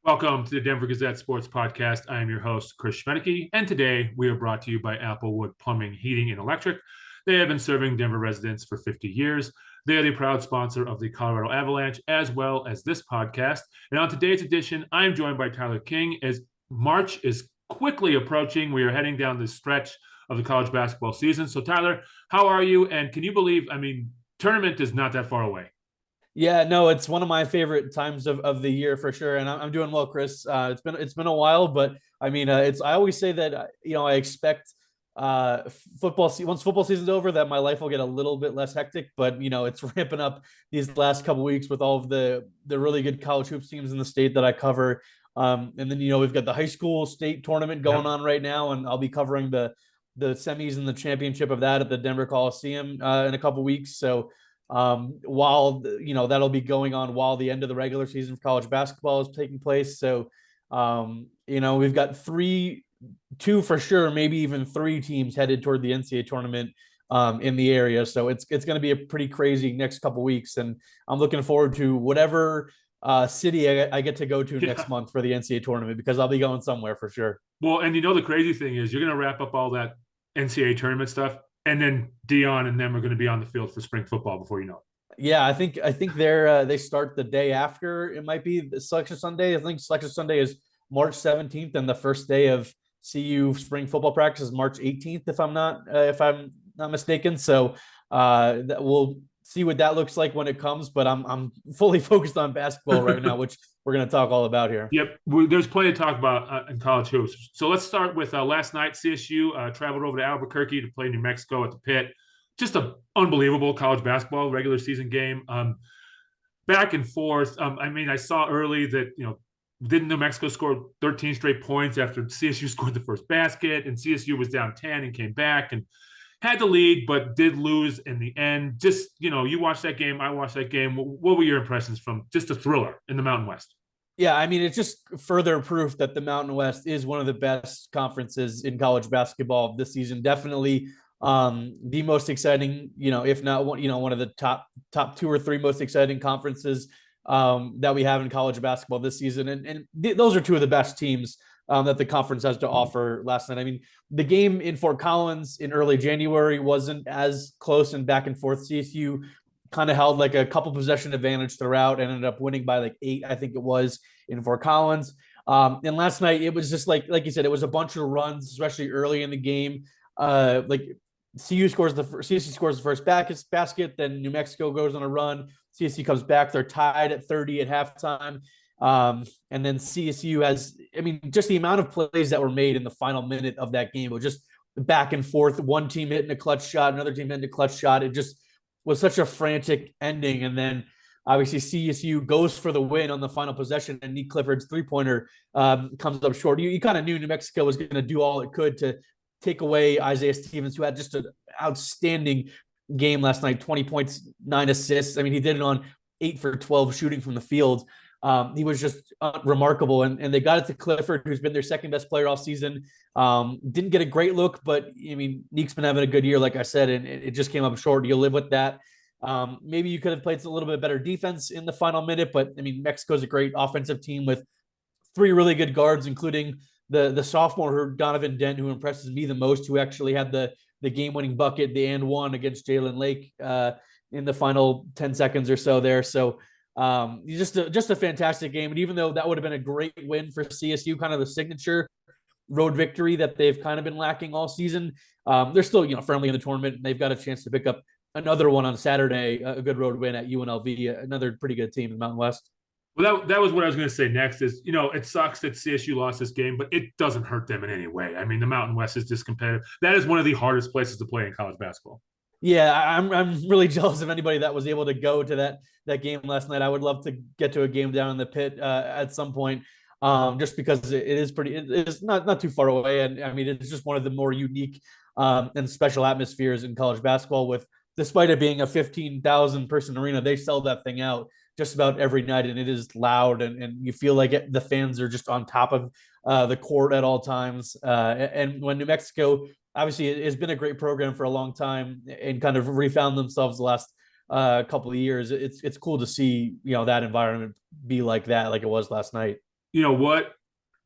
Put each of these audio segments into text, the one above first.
Welcome to the Denver Gazette Sports Podcast. I am your host, Chris Schmedeke, and today we are brought to you by Applewood Plumbing, Heating, and Electric. They have been serving Denver residents for 50 years. They are the proud sponsor of the Colorado Avalanche, as well as this podcast. And on today's edition, I am joined by Tyler King. As March is quickly approaching, we are heading down the stretch of the college basketball season. So, Tyler, how are you? And can you believe, tournament is not that far away. Yeah, no, it's one of my favorite times of the year for sure, and I'm doing well, Chris. It's been a while, but it's I always say that I expect once football season's over that my life will get a little bit less hectic, but it's ramping up these last couple weeks with all of the really good college hoops teams in the state that I cover, and then we've got the high school state tournament going on right now, and I'll be covering the semis and the championship of that at the Denver Coliseum in a couple weeks, so while that'll be going on while the end of the regular season for college basketball is taking place. So we've got two for sure, maybe even three teams headed toward the NCAA tournament in the area. So it's going to be a pretty crazy next couple weeks, and I'm looking forward to whatever city I get to go to next month for the NCAA tournament, because I'll be going somewhere for sure. Well, and the crazy thing is you're going to wrap up all that NCAA tournament stuff, and then Dion and them are going to be on the field for spring football before you know it. Yeah, I think they start the day after. It might be the Selection Sunday. I think Selection Sunday is March 17th, and the first day of CU spring football practice is March 18th, if I'm not mistaken. So we'll see what that looks like when it comes. But I'm fully focused on basketball right now, which we're going to talk all about here. Yep, there's plenty to talk about in college hoops. So let's start with last night. CSU traveled over to Albuquerque to play New Mexico at the Pit. Just an unbelievable college basketball regular season game. Back and forth. I saw early that didn't New Mexico score 13 straight points after CSU scored the first basket, and CSU was down 10 and came back and had the lead, but did lose in the end. Just, you watched that game. I watched that game. What were your impressions from just a thriller in the Mountain West? Yeah, it's just further proof that the Mountain West is one of the best conferences in college basketball this season. Definitely the most exciting, if not one of the top two or three most exciting conferences that we have in college basketball this season. And those are two of the best teams that the conference has to offer last night. The game in Fort Collins in early January wasn't as close and back and forth. CSU kind of held like a couple possession advantage throughout and ended up winning by like 8, I think it was, in Fort Collins. And last night it was just like you said, it was a bunch of runs, especially early in the game. CSU scores the first basket, then New Mexico goes on a run. CSU comes back. They're tied at 30 at halftime. And then CSU has, just the amount of plays that were made in the final minute of that game was just back and forth. One team hitting a clutch shot, another team hitting a clutch shot. It just was such a frantic ending. And then obviously CSU goes for the win on the final possession, and Nick Clifford's three-pointer comes up short. You kind of knew New Mexico was going to do all it could to take away Isaiah Stevens, who had just an outstanding game last night, 20 points, 9 assists. He did it on 8 for 12 shooting from the field. He was just remarkable, and they got it to Clifford, who's been their second best player all season. Didn't get a great look, but Neek's been having a good year, like I said, and it just came up short. You'll live with that. Maybe you could have played a little bit better defense in the final minute, but Mexico's a great offensive team with 3 really good guards, including the sophomore Donovan Dent, who impresses me the most, who actually had the game-winning bucket, the and one against Jalen Lake in the final 10 seconds or so there. So just a fantastic game. And even though that would have been a great win for CSU, kind of the signature road victory that they've kind of been lacking all season, they're still firmly in the tournament, and they've got a chance to pick up another one on Saturday, a good road win at UNLV, another pretty good team in the Mountain West. Well, that was what I was going to say next is, it sucks that CSU lost this game, but it doesn't hurt them in any way. The Mountain West is just competitive. That is one of the hardest places to play in college basketball. Yeah, I'm really jealous of anybody that was able to go to that game last night. I would love to get to a game down in the Pit at some point, just because it is not too far away. And it's just one of the more unique and special atmospheres in college basketball. Despite it being a 15,000 person arena, they sell that thing out just about every night, and it is loud, and you feel like the fans are just on top of the court at all times. And when New Mexico, obviously, it has been a great program for a long time and kind of refound themselves the last couple of years, it's cool to see that environment be like that, like it was last night. you know what?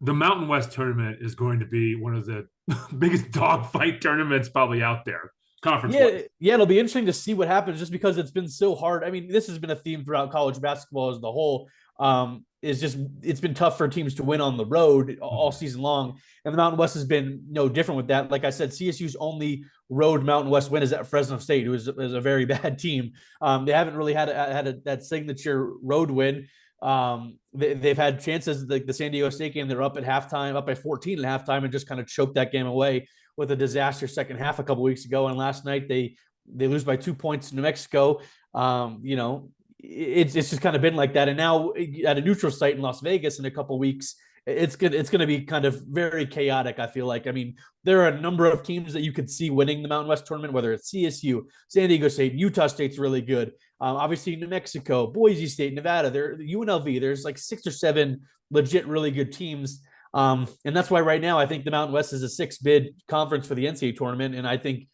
The Mountain West tournament is going to be one of the biggest dogfight tournaments probably out there, conference wise. Yeah, it'll be interesting to see what happens just because it's been so hard. I mean, this has been a theme throughout college basketball as the whole. Is just it's been tough for teams to win on the road all season long, and the Mountain West has been no different with that. Like I said, CSU's only road Mountain West win is at Fresno State, who is a very bad team. They haven't really had that signature road win. They've had chances like the San Diego State game. They're up at halftime, up by 14 at halftime, and just kind of choked that game away with a disaster second half a couple weeks ago. And last night they lose by 2 points to New Mexico. It's just kind of been like that. And now at a neutral site in Las Vegas in a couple weeks, it's going to be kind of very chaotic. I feel like, I mean, there are a number of teams that you could see winning the Mountain West tournament, whether it's CSU, San Diego State, Utah State's really good. Obviously New Mexico, Boise State, Nevada, UNLV, there's like 6 or 7 legit, really good teams. And that's why right now I think the Mountain West is a 6-bid conference for the NCAA tournament. And I think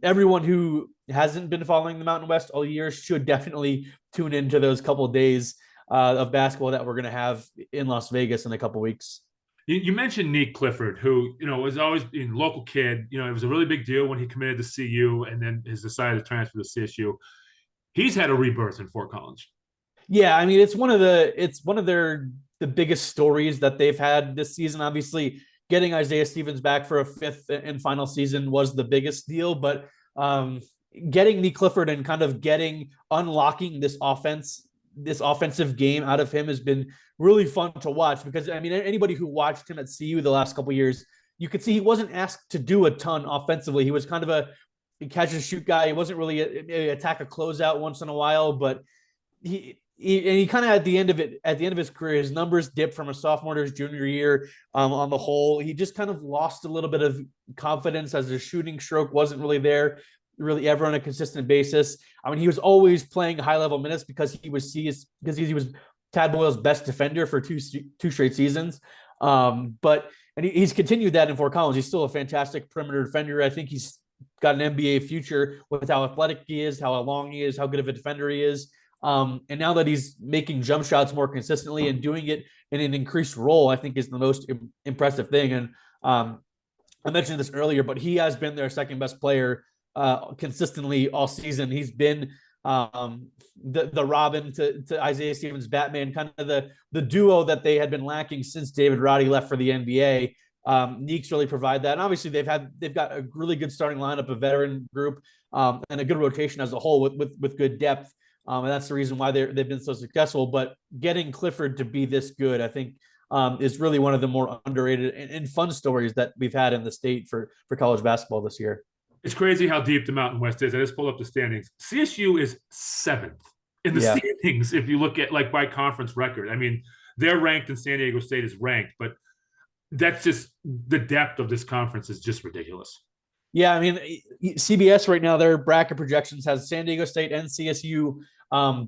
everyone who hasn't been following the Mountain West all year should definitely tune into those couple of days of basketball that we're going to have in Las Vegas in a couple of weeks. You mentioned Nick Clifford, who, was always a local kid. It was a really big deal when he committed to CU and then has decided to transfer to CSU. He's had a rebirth in Fort Collins. Yeah, I mean, it's one of the biggest stories that they've had this season. Obviously, getting Isaiah Stevens back for a 5th and final season was the biggest deal, but getting Nick Clifford and kind of unlocking this offensive game out of him has been really fun to watch because, I mean, anybody who watched him at CU the last couple of years, you could see he wasn't asked to do a ton offensively. He was kind of a catch and shoot guy. He wasn't really attack a closeout once in a while, but he kind of at the end of his career, his numbers dipped from a sophomore to his junior year. On the whole, he just kind of lost a little bit of confidence as his shooting stroke wasn't really there really ever on a consistent basis. I mean, he was always playing high level minutes because he was Tad Boyle's best defender for two straight seasons. But he's continued that in Fort Collins. He's still a fantastic perimeter defender. I think he's got an NBA future with how athletic he is, how long he is, how good of a defender he is. And now that he's making jump shots more consistently and doing it in an increased role, I think is the most impressive thing. And I mentioned this earlier, but he has been their second best player consistently all season. He's been the Robin to Isaiah Stevens, Batman, kind of the duo that they had been lacking since David Roddy left for the NBA. Neeks really provide that. And obviously they've got a really good starting lineup, a veteran group, and a good rotation as a whole with good depth. And that's the reason why they've been so successful. But getting Clifford to be this good, I think, is really one of the more underrated and fun stories that we've had in the state for college basketball this year. It's crazy how deep the Mountain West is. I just pulled up the standings. CSU is 7th in the standings if you look at like by conference record. I mean, they're ranked and San Diego State is ranked, but that's just the depth of this conference is just ridiculous. Yeah, I mean, CBS right now, their bracket projections has San Diego State and CSU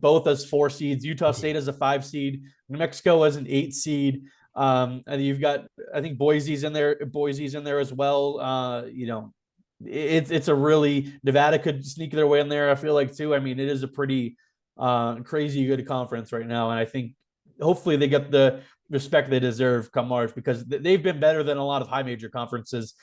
both as 4 seeds, Utah State as a 5 seed, New Mexico as an 8 seed. And you've got, I think Boise's in there as well. It's a really, Nevada could sneak their way in there, I feel like, too. I mean, it is a pretty crazy good conference right now. And I think hopefully they get the respect they deserve come March because they've been better than a lot of high major conferences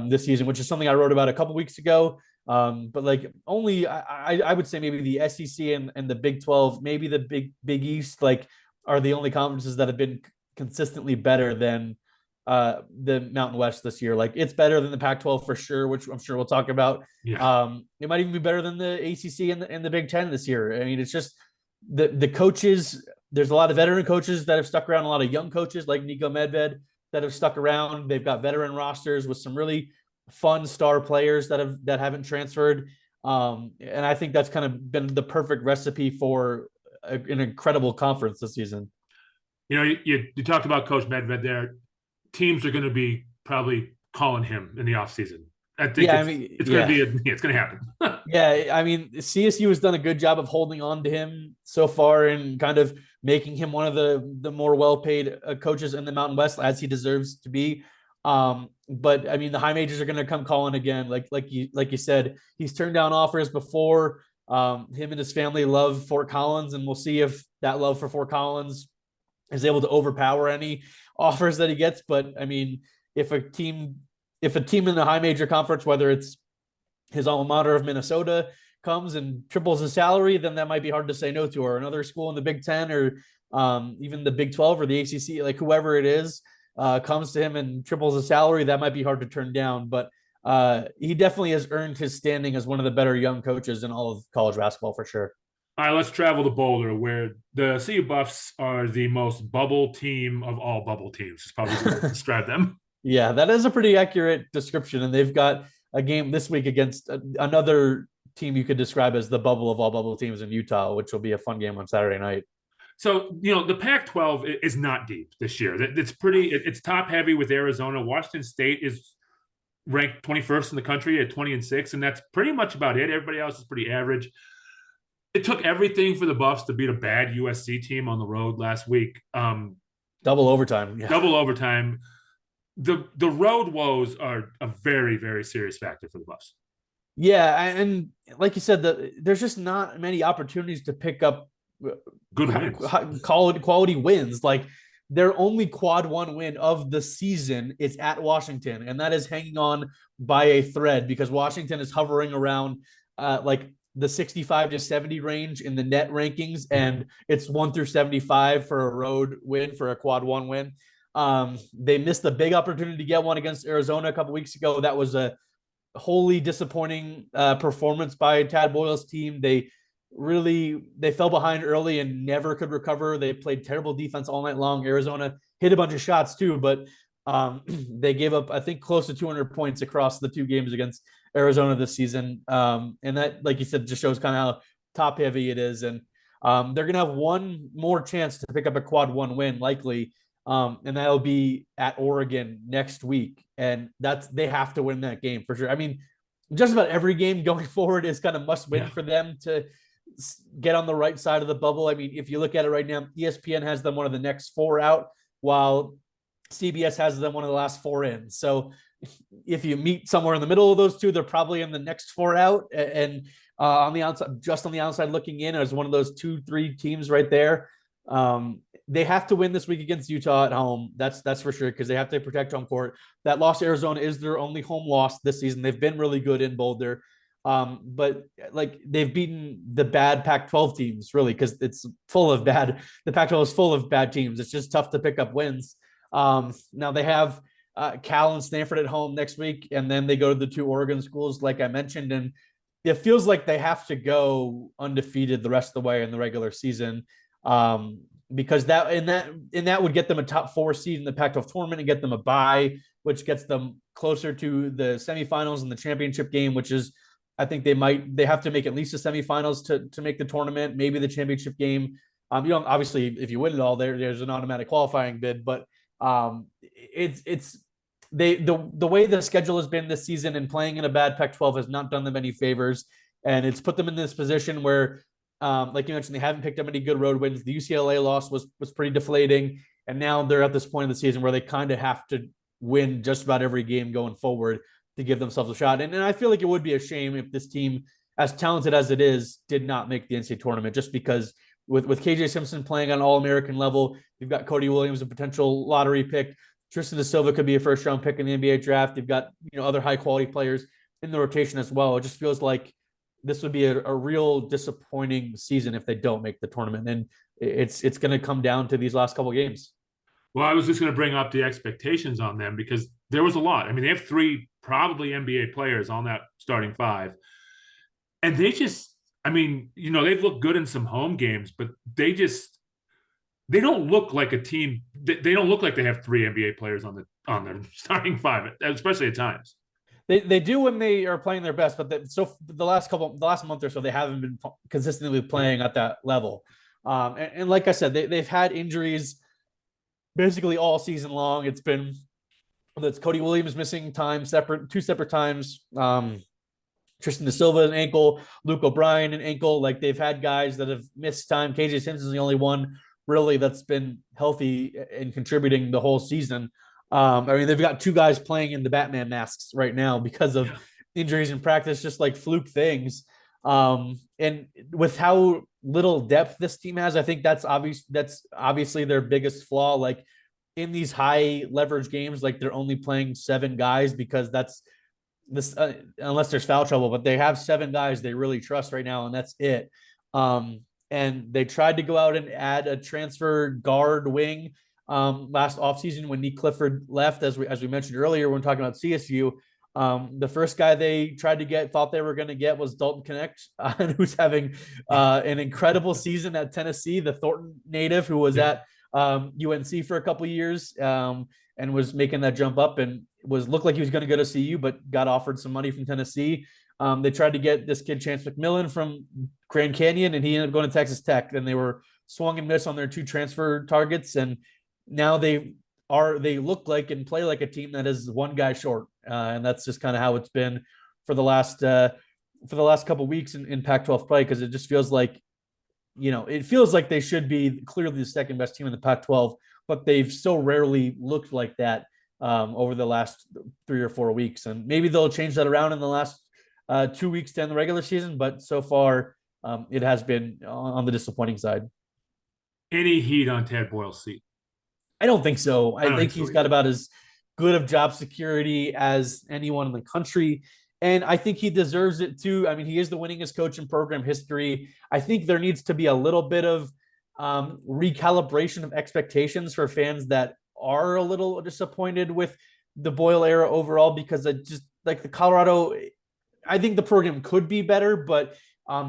this season, which is something I wrote about a couple weeks ago. But like only I would say maybe the SEC and the Big 12, maybe the Big East, like are the only conferences that have been consistently better than the Mountain West this year. Like it's better than the Pac-12 for sure, which I'm sure we'll talk about. Yeah. It might even be better than the ACC and the Big Ten this year. I mean, it's just the coaches. There's a lot of veteran coaches that have stuck around, a lot of young coaches like Nico Medved that have stuck around. They've got veteran rosters with some really fun star players that haven't transferred. And I think that's kind of been the perfect recipe for an incredible conference this season. You talked about Coach Medved there. Teams are going to be probably calling him in the offseason. I think it's going to happen. Yeah, I mean, CSU has done a good job of holding on to him so far and kind of making him one of the more well-paid coaches in the Mountain West, as he deserves to be. But I mean, the high majors are going to come calling again. Like you said, he's turned down offers before. Him and his family love Fort Collins, and we'll see if that love for Fort Collins is able to overpower any offers that he gets. But I mean, if a team in the high major conference, whether it's his alma mater of Minnesota, comes and triples his salary, then that might be hard to say no to. Or another school in the Big Ten, or even the Big 12 or the ACC, like whoever it is, comes to him and triples his salary, that might be hard to turn down. But he definitely has earned his standing as one of the better young coaches in all of college basketball for sure. All right, let's travel to Boulder, where the CU Buffs are the most bubble team of all bubble teams. Is probably going to describe them. Yeah, that is a pretty accurate description. And they've got a game this week against another team you could describe as the bubble of all bubble teams in Utah, which will be a fun game on Saturday night. So, the Pac-12 is not deep this year. It's top heavy with Arizona. Washington State is ranked 21st in the country at 20-6, and that's pretty much about it. Everybody else is pretty average. It took everything for the Buffs to beat a bad USC team on the road last week. Double overtime. Yeah. Double overtime. The road woes are a very, very serious factor for the Buffs. Yeah, and like you said, there's just not many opportunities to pick up good wins, quality wins. Like their only quad one win of the season is at Washington, and that is hanging on by a thread because Washington is hovering around like the 65 to 70 range in the net rankings, and it's 1 through 75 for a road win, for a quad one win. They missed a big opportunity to get one against Arizona a couple weeks ago. That was a wholly disappointing performance by Tad Boyle's team. They fell behind early and never could recover. They played terrible defense all night long. Arizona hit a bunch of shots too, but they gave up, I think, close to 200 points across the two games against Arizona this season. And that, like you said, just shows kind of how top heavy it is. And they're going to have one more chance to pick up a quad one win, likely. And that'll be at Oregon next week. And they have to win that game for sure. I mean, just about every game going forward is kind of must win for them to get on the right side of the bubble. I mean, if you look at it right now, ESPN has them one of the next 4 out, while CBS has them one of the last 4 in. So if you meet somewhere in the middle of those two, they're probably in the next 4 out. And on the outside looking in as one of those 2-3 teams right there. They have to win this week against Utah at home. That's for sure, because they have to protect home court. That loss to Arizona is their only home loss this season. They've been really good in Boulder. But like they've beaten the bad Pac-12 teams, really, because it's full of bad. The Pac-12 is full of bad teams. It's just tough to pick up wins. Now they have Cal and Stanford at home next week, and then they go to the 2 Oregon schools, like I mentioned, and it feels like they have to go undefeated the rest of the way in the regular season. Because that would get them a top 4 seed in the Pac-12 tournament and get them a bye, which gets them closer to the semifinals and the championship game, which is, I think they have to make at least the semifinals to make the tournament, maybe the championship game. Obviously if you win it all, there's an automatic qualifying bid, but the way the schedule has been this season and playing in a bad Pac-12 has not done them any favors, and it's put them in this position where, like you mentioned, they haven't picked up any good road wins. The UCLA loss was pretty deflating, and now they're at this point in the season where they kind of have to win just about every game going forward to give themselves a shot. And I feel like it would be a shame if this team, as talented as it is, did not make the NCAA tournament, just because with KJ Simpson playing on All-American level, you've got Cody Williams, a potential lottery pick. Tristan Da Silva could be a first-round pick in the NBA draft. You've got other high-quality players in the rotation as well. It just feels like this would be a real disappointing season if they don't make the tournament. And it's going to come down to these last couple of games. Well, I was just going to bring up the expectations on them because there was a lot. I mean, they have 3 probably NBA players on that starting 5. And they just, I mean, they've looked good in some home games, but they don't look like a team. They don't look like they have 3 NBA players on their starting 5, especially at times. They do when they are playing their best, but the last month or so, they haven't been consistently playing at that level. And like I said, they've had injuries basically all season long. It's Cody Williams missing time, two separate times. Tristan Da Silva an ankle, Luke O'Brien an ankle. Like they've had guys that have missed time. KJ Simpson's the only one really that's been healthy and contributing the whole season. I mean, they've got 2 guys playing in the Batman masks right now because of injuries in practice, just like fluke things. And with how little depth this team has. I think that's obvious. That's obviously their biggest flaw. Like in these high leverage games, like they're only playing 7 guys because that's this unless there's foul trouble, but they have 7 guys they really trust right now, and that's it. And they tried to go out and add a transfer guard wing last offseason when Nick Clifford left, as we mentioned earlier when talking about CSU. The first guy they tried to thought they were going to get was Dalton Connect, who's having an incredible season at Tennessee, the Thornton native who was at UNC for a couple of years and was making that jump up and looked like he was going to go to CU, but got offered some money from Tennessee. They tried to get this kid Chance McMillan from Grand Canyon, and he ended up going to Texas Tech. And they were swung and missed on their 2 transfer targets, and now they look like and play like a team that is 1 guy short, and that's just kind of how it's been for the last couple of weeks in Pac-12 play, because it just feels like, it feels like they should be clearly the second best team in the Pac-12, but they've so rarely looked like that over the last 3 or 4 weeks, and maybe they'll change that around in the last 2 weeks to end the regular season, but so far it has been on the disappointing side. Any heat on Tad Boyle's seat? I don't think so. I think he's so got about as good of job security as anyone in the country. And I think he deserves it too. I mean, he is the winningest coach in program history. I think there needs to be a little bit of recalibration of expectations for fans that are a little disappointed with the Boyle era overall, because I just like the Colorado, I think the program could be better, but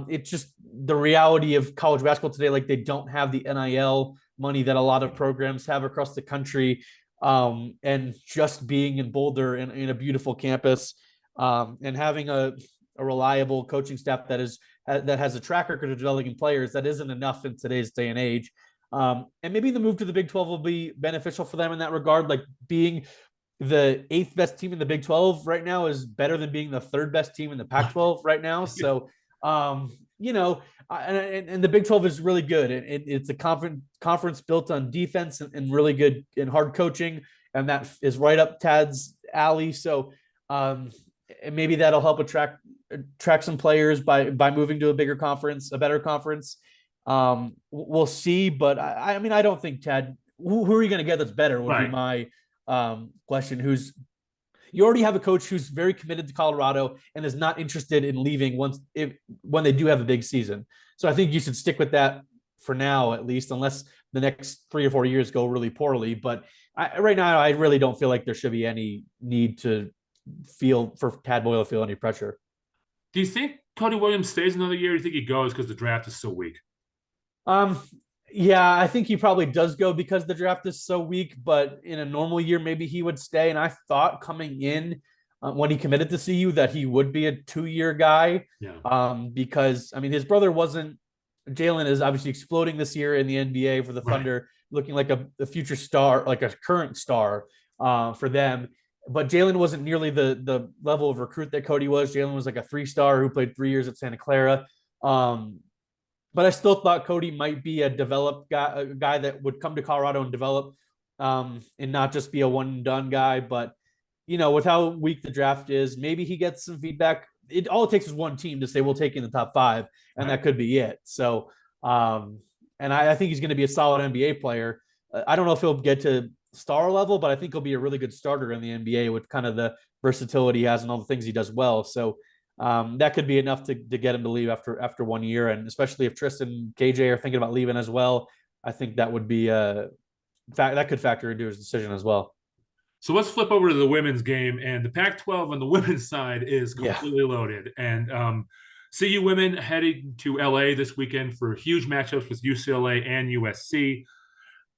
it's just the reality of college basketball today. Like they don't have the NIL money that a lot of programs have across the country. And just being in Boulder in a beautiful campus and having a reliable coaching staff that has a track record of developing players, that isn't enough in today's day and age. And maybe the move to the Big 12 will be beneficial for them in that regard. Like being the 8th best team in the Big 12 right now is better than being the 3rd best team in the Pac-12 right now. So, and the Big 12 is really good. It's a conference built on defense and really good and hard coaching, and that is right up Tad's alley. So and maybe that'll help attract some players by moving to a bigger conference, a better conference. We'll see, but I mean, I don't think Tad. Who are you going to get that's better? Would be my question. You already have a coach who's very committed to Colorado and is not interested in leaving when they do have a big season. So I think you should stick with that for now, at least, unless the next 3 or 4 years go really poorly. But right now, I really don't feel like there should be any need for Tad Boyle to feel any pressure. Do you think Cody Williams stays another year? Or do you think he goes because the draft is so weak? Yeah, I think he probably does go because the draft is so weak, but in a normal year, maybe he would stay. And I thought coming in when he committed to CU that he would be a 2-year guy. Yeah. Because, I mean, his brother Jalen is obviously exploding this year in the NBA for the Thunder, looking like a future star, like a current star for them. But Jalen wasn't nearly the level of recruit that Cody was. Jalen was like a 3-star who played 3 years at Santa Clara. But I still thought Cody might be a guy that would come to Colorado and develop and not just be a one-and-done guy. But, with how weak the draft is, maybe he gets some feedback. All it takes is one team to say, we'll take in the top 5, and that could be it. So, and I think he's going to be a solid NBA player. I don't know if he'll get to star level, but I think he'll be a really good starter in the NBA with kind of the versatility he has and all the things he does well. So, that could be enough to get him to leave after 1 year. And especially if Tristan and KJ are thinking about leaving as well, I think that would be that could factor into his decision as well. So let's flip over to the women's game, and the Pac-12 on the women's side is completely loaded. And CU women heading to LA this weekend for huge matchups with UCLA and USC.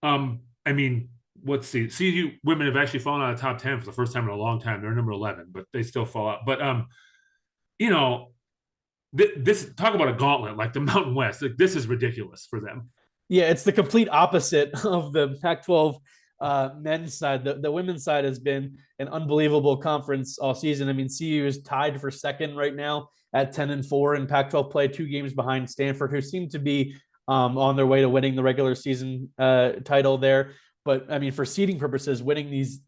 I mean, let's see. CU women have actually fallen out of top 10 for the first time in a long time. They're number 11, but they still fall out. But this talk about a gauntlet like the Mountain West. Like, this is ridiculous for them. Yeah, it's the complete opposite of the Pac-12 men's side. The women's side has been an unbelievable conference all season. I mean, CU is tied for second right now at 10-4 in Pac-12 play, 2 games behind Stanford, who seem to be on their way to winning the regular season title there. But I mean, for seeding purposes, winning these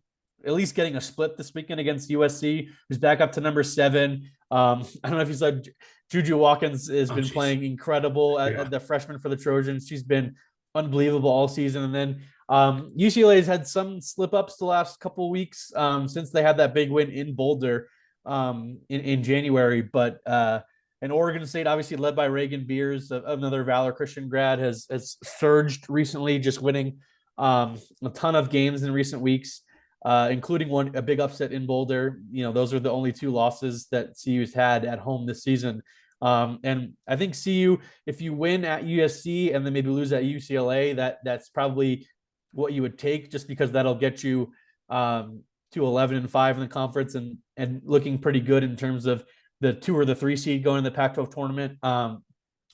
at least getting a split this weekend against USC, who's back up to number 7. I don't know if you saw Juju Watkins has been playing incredible at the freshman for the Trojans. She's been unbelievable all season. And then UCLA has had some slip ups the last couple of weeks since they had that big win in Boulder in January. But and Oregon State, obviously led by Reagan Beers, another Valor Christian grad, has surged recently, just winning a ton of games in recent weeks, including a big upset in Boulder. Those are the only 2 losses that CU's had at home this season. And I think CU, if you win at USC and then maybe lose at UCLA, that's probably what you would take, just because that'll get you to 11-5 in the conference and looking pretty good in terms of the 2 or the 3 seed going in the Pac-12 tournament.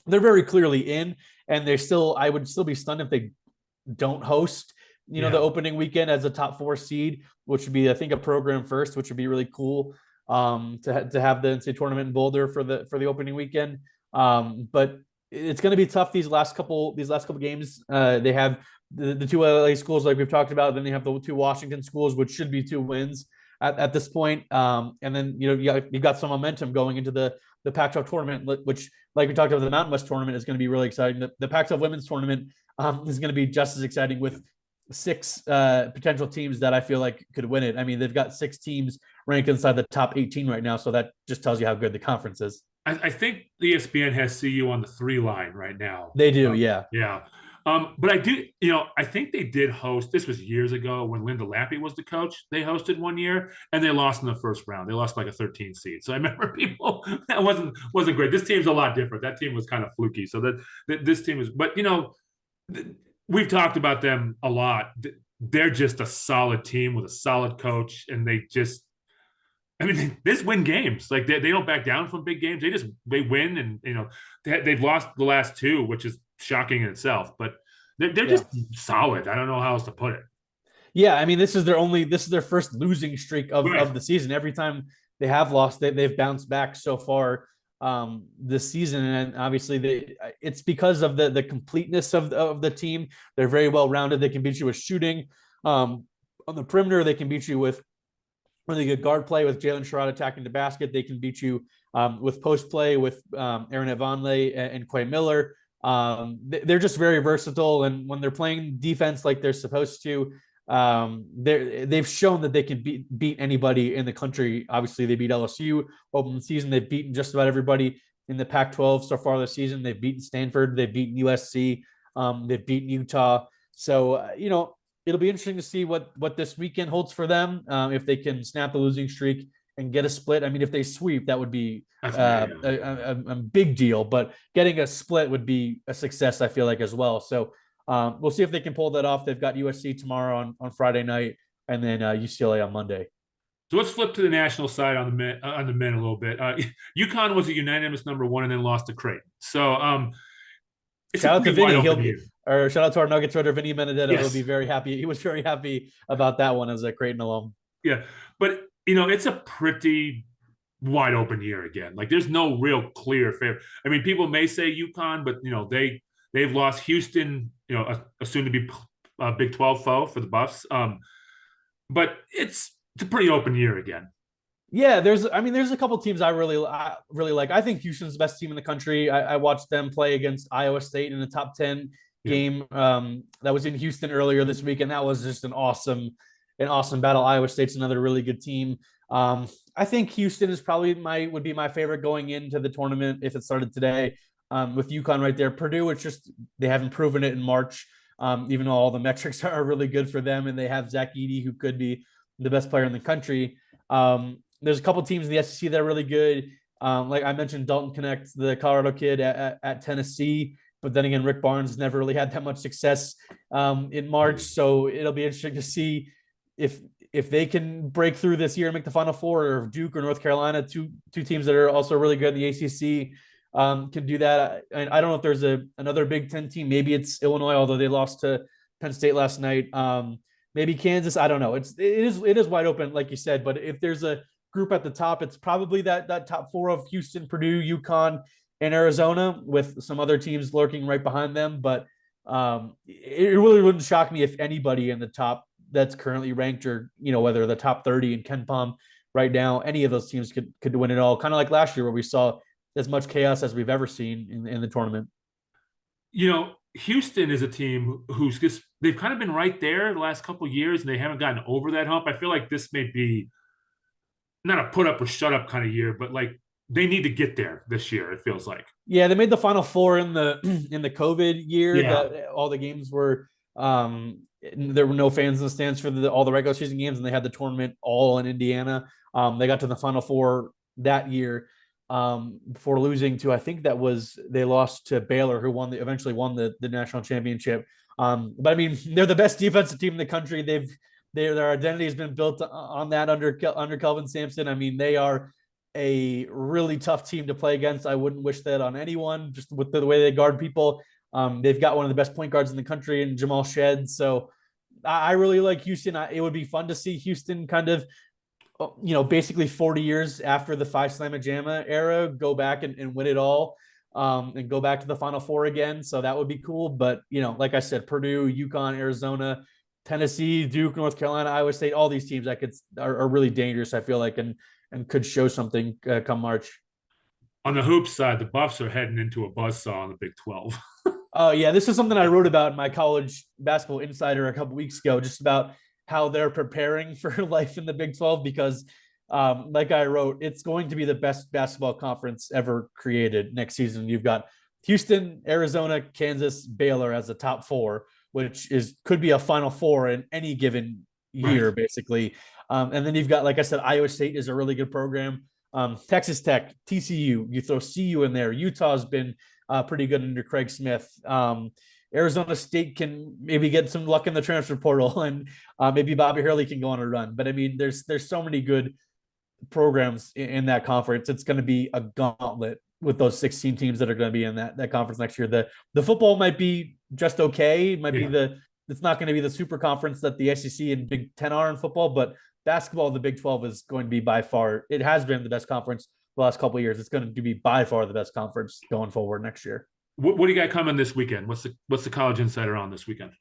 They're very clearly in, and I would still be stunned if they don't host, the opening weekend as a top 4 seed, which would be, I think, a program first, which would be really cool to have the NCAA tournament in Boulder for the opening weekend. But it's going to be tough these last couple games. They have the 2 LA schools like we've talked about. Then they have the 2 Washington schools, which should be 2 wins at this point. And then you've got some momentum going into the Pac-12 tournament, which, like we talked about, the Mountain West tournament is going to be really exciting. The Pac-12 women's tournament is going to be just as exciting, with 6 potential teams that I feel like could win it. I mean, they've got 6 teams ranked inside the top 18 right now, so that just tells you how good the conference is. I think the ESPN has CU on the 3 line right now. They do, yeah. Yeah. But I think they did host. This was years ago when Linda Lappy was the coach. They hosted one year and they lost in the first round. They lost like a 13 seed. So I remember people, that wasn't great. This team's a lot different. That team was kind of fluky. So that this team is, but we've talked about them a lot. They're just a solid team with a solid coach, and they just win games. Like they don't back down from big games. They win, and they've lost the last 2, which is shocking in itself. But they're just solid. I don't know how else to put it. Yeah, I mean, this is their first losing streak of the season. Every time they have lost, they've bounced back so far this season, and obviously it's because of the completeness of the team. They're very well rounded. They can beat you with shooting on the perimeter. They can beat you with really good guard play with Jalen Sherrod attacking the basket. They can beat you with post play with Aaron Evanle and Quay Miller. They're just very versatile, and when they're playing defense like they're supposed to, they've shown that they can beat anybody in the country. Obviously, they beat LSU open the season. They've beaten just about everybody in the Pac-12 so far this season. They've beaten Stanford. They've beaten USC. They've beaten Utah. So it'll be interesting to see what this weekend holds for them. If they can snap the losing streak and get a split. I mean, if they sweep, that would be a big deal. But getting a split would be a success, I feel like, as well. So we'll see if they can pull that off. They've got USC tomorrow on Friday night, and then UCLA on Monday. So let's flip to the national side on the men a little bit. UConn was a unanimous number 1 and then lost to Creighton. So shout out to Vinny. Shout out to our Nuggets writer Vinny Benedetto. Yes. He'll be very happy. He was very happy about that one as a Creighton alum. Yeah, but it's a pretty wide open year again. Like there's no real clear favorite. I mean, people may say UConn, but they've lost Houston. A soon to be Big 12 foe for the Buffs. But it's a pretty open year again. Yeah, there's a couple teams I really like. I think Houston's the best team in the country. I watched them play against Iowa State in the top 10 game that was in Houston earlier this week, and that was just an awesome battle. Iowa State's another really good team. I think Houston is probably would be my favorite going into the tournament if it started today. With UConn right there. Purdue, it's just they haven't proven it in March, even though all the metrics are really good for them, and they have Zach Edey, who could be the best player in the country. There's a couple teams in the SEC that are really good. Like I mentioned, Dalton Connect, the Colorado kid at Tennessee, but then again, Rick Barnes has never really had that much success in March, so it'll be interesting to see if they can break through this year and make the Final Four, or if Duke or North Carolina, two teams that are also really good in the ACC, can do that. And I don't know if there's another Big Ten team. Maybe it's Illinois, although they lost to Penn State last night. Maybe Kansas. I don't know. It is wide open, like you said. But if there's a group at the top, it's probably that top 4 of Houston, Purdue, UConn, and Arizona, with some other teams lurking right behind them. But it really wouldn't shock me if anybody in the top that's currently ranked, or whether the top 30 in Ken Palm right now, any of those teams could win it all. Kind of like last year where we saw as much chaos as we've ever seen in the tournament. Houston is a team who's just they've kind of been right there the last couple of years, and they haven't gotten over that hump. I feel like this may be not a put up or shut up kind of year, but like they need to get there this year. It feels like. Yeah, they made the Final Four in the in the COVID year that all the games were. There were no fans in the stands for all the regular season games, and they had the tournament all in Indiana. They got to the Final Four that year before losing to, I think they lost to Baylor, who eventually won the national championship. But I mean, they're the best defensive team in the country. Their identity has been built on that under Kelvin Sampson. I mean, they are a really tough team to play against. I wouldn't wish that on anyone, just with the way they guard people. They've got one of the best point guards in the country in Jamal Shed. So I really like Houston. It would be fun to see Houston kind of, basically 40 years after the Phi Slamma Jamma era, go back and win it all, and go back to the Final Four again. So that would be cool. But, like I said, Purdue, UConn, Arizona, Tennessee, Duke, North Carolina, Iowa State, all these teams are really dangerous, I feel like, and could show something come March. On the hoops side, the Buffs are heading into a buzzsaw in the Big 12. Oh, yeah. This is something I wrote about in my College Basketball Insider a couple weeks ago, just about how they're preparing for life in the Big 12, because like I wrote, it's going to be the best basketball conference ever created next season. You've got Houston, Arizona, Kansas, Baylor as the top four, which could be a Final Four in any given year, right, basically. And then you've got, like I said, Iowa State is a really good program. Texas Tech, TCU, you throw CU in there. Utah's been pretty good under Craig Smith. Arizona State can maybe get some luck in the transfer portal, and maybe Bobby Hurley can go on a run. But I mean, there's so many good programs in that conference. It's going to be a gauntlet with those 16 teams that are going to be in that conference next year. The football might be just okay. It might be it's not going to be the super conference that the SEC and Big Ten are in football, but basketball, the Big 12 is going to be by far, it has been the best conference the last couple of years. It's going to be by far the best conference going forward next year. What do you got coming this weekend? What's the College Insider on this weekend?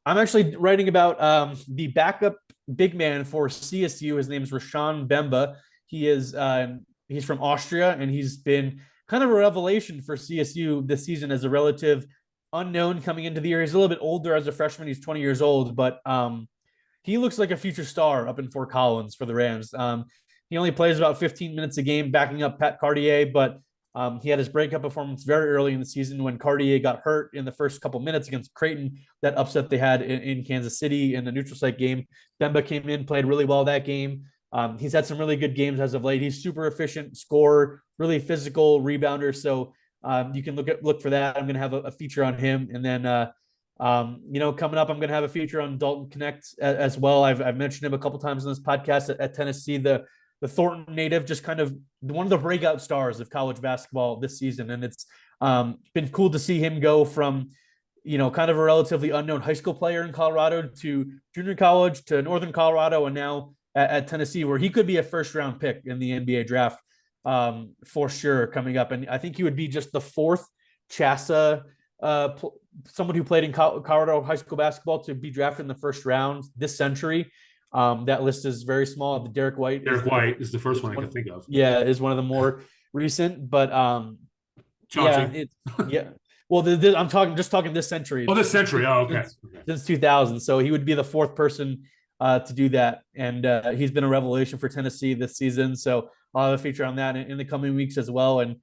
I'm actually writing about the backup big man for CSU. His name is Rashawn Bemba. He's from Austria, and he's been kind of a revelation for CSU this season as a relative unknown coming into the year. He's a little bit older as a freshman. He's 20 years old, but he looks like a future star up in Fort Collins for the Rams. He only plays about 15 minutes a game, backing up Pat Cartier, but he had his breakup performance very early in the season when Cartier got hurt in the first couple minutes against Creighton, that upset they had in Kansas City in the neutral site game. Bemba came in, played really well that game. He's had some really good games as of late. He's super efficient scorer, really physical rebounder. So you can look for that. I'm going to have a feature on him. And then, coming up, I'm going to have a feature on Dalton Connect as well. I've mentioned him a couple times in this podcast at Tennessee, the Thornton native, just kind of one of the breakout stars of college basketball this season. And it's been cool to see him go from, kind of a relatively unknown high school player in Colorado to junior college to Northern Colorado, and now at Tennessee, where he could be a first-round pick in the NBA draft for sure coming up. And I think he would be just the fourth CHSAA, someone who played in Colorado high school basketball, to be drafted in the first round this century. That list is very small. Derek White is the first one I can think of. Yeah, is one of the more recent, but yeah. Well, I'm talking this century. Oh, this century. Oh, okay. Since 2000. So he would be the fourth person to do that, and he's been a revelation for Tennessee this season. So I'll have a feature on that in the coming weeks as well. And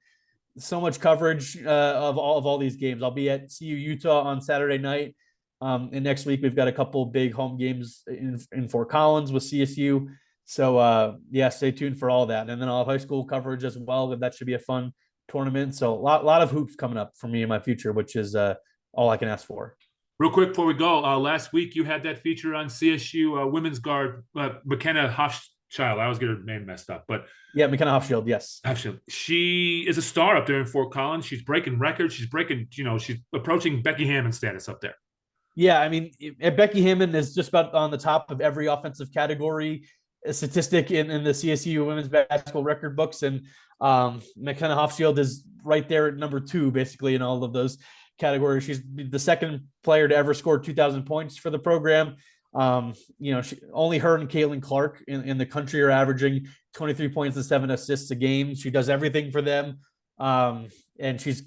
so much coverage of all these games. I'll be at CU Utah on Saturday night. And next week we've got a couple big home games in Fort Collins with CSU. So stay tuned for all that. And then I'll have high school coverage as well. That should be a fun tournament. So a lot of hoops coming up for me in my future, which is all I can ask for. Real quick before we go, last week you had that feature on CSU women's guard McKenna Hofschild. I always get her name messed up, but yeah, McKenna Hofschild. Yes, Hofschild. She is a star up there in Fort Collins. She's breaking records. She's approaching Becky Hammond status up there. Yeah, I mean, Becky Hammond is just about on the top of every offensive category statistic in the CSU women's basketball record books, and McKenna Hofschild is right there at number 2, basically, in all of those categories. She's the second player to ever score 2,000 points for the program. Only her and Caitlin Clark in the country are averaging 23 points and 7 assists a game. She does everything for them. And she's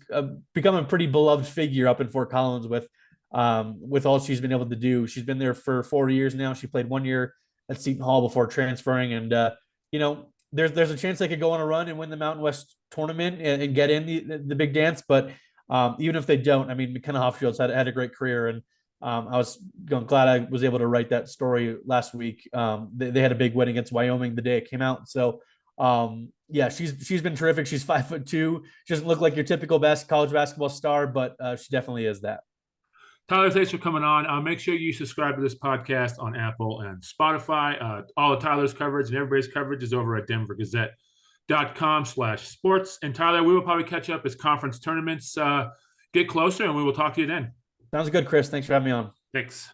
become a pretty beloved figure up in Fort Collins with all she's been able to do. She's been there for 4 years now. She played 1 year at Seton Hall before transferring. And, there's a chance they could go on a run and win the Mountain West tournament and get in the big dance. But even if they don't, I mean, McKenna Hofschild's had a great career. And I was glad I was able to write that story last week. They had a big win against Wyoming the day it came out. So, she's been terrific. She's 5'2". She doesn't look like your typical college basketball star, but she definitely is that. Tyler, thanks for coming on. Make sure you subscribe to this podcast on Apple and Spotify. All of Tyler's coverage and everybody's coverage is over at denvergazette.com/sports. And Tyler, we will probably catch up as conference tournaments get closer, and we will talk to you then. Sounds good, Chris. Thanks for having me on. Thanks.